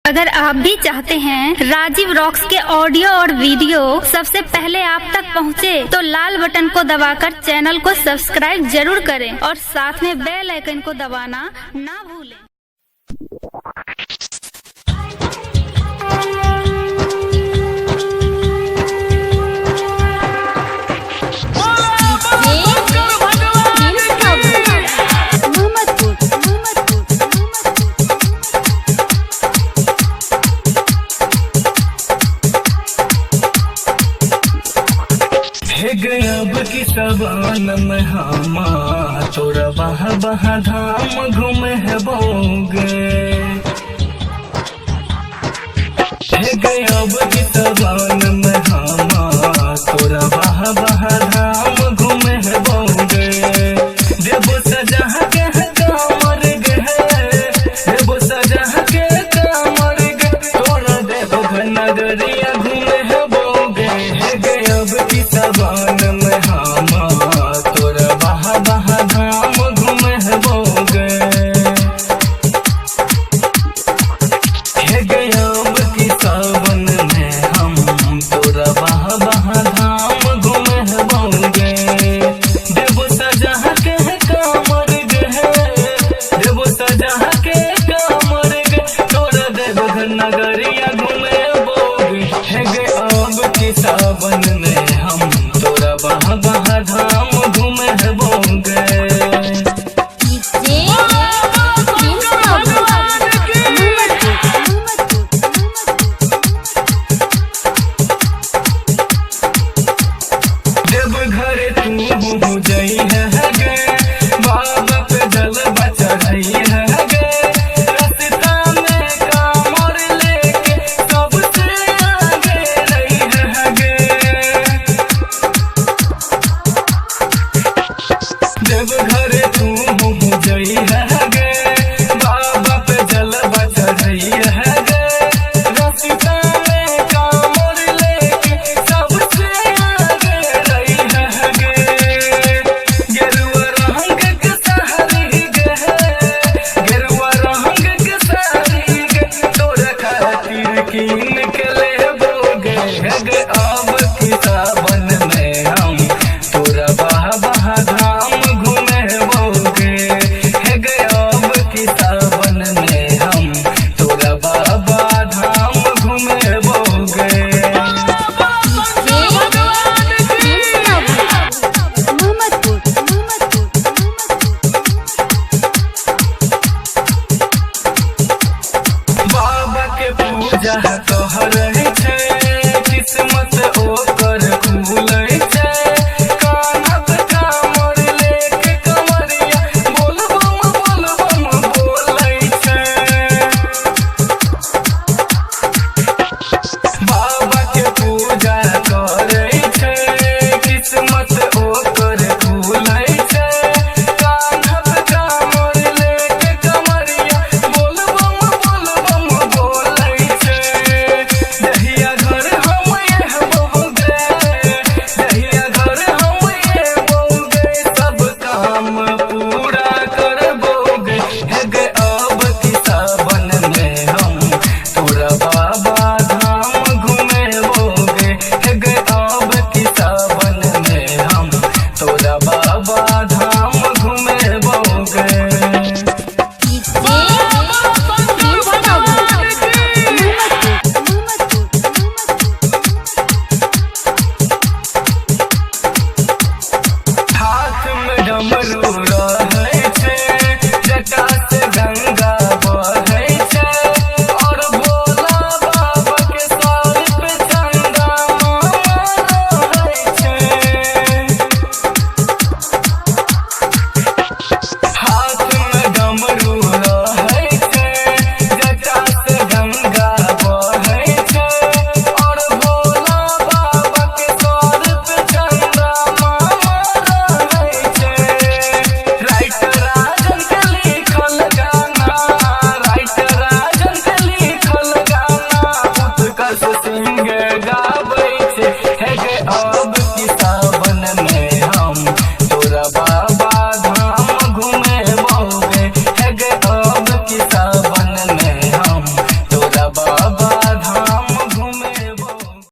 अगर आप भी चाहते हैं राजीव रॉक्स के ऑडियो और वीडियो सबसे पहले आप तक पहुंचे, तो लाल बटन को दबाकर चैनल को सब्सक्राइब जरूर करें और साथ में बेल आइकन को दबाना ना भूलें। अब की सवान में हम तोरा बहा बहा धाम घूमे है बोगे। अब की सवान में हम तोरा बहा बहा धाम घूमे है बोगे। देवो सजा के है कामर गए, देवो सजा के कामर गए, तोरा देव नगरिया घूमे है बोगे। अब की सवान नगरिया घूमे बोगे। अब की सावन में हम तोरा बहा बहा धाम घूमे बोगे। देव घरे तू जई है गे, बाबा पे जल चढ़ई है गे। देव घरे तू जई है गे, बाबा पे जल चढ़ई है गे। रसिता में कामर लेके सबसे आगे रही है गे। गेरुआ रंग के साड़ी गे, गेरुआ रंग के साड़ी गे, तोरा खातिर कीन के ले बोगे। अब की सावन में हम तोरा बहा बहा धाम घूमे बोगे। अब की सावन में हम तोरा बाबा धाम घूमे बोगे। बाबा के पूजा कह रही है, किस्मत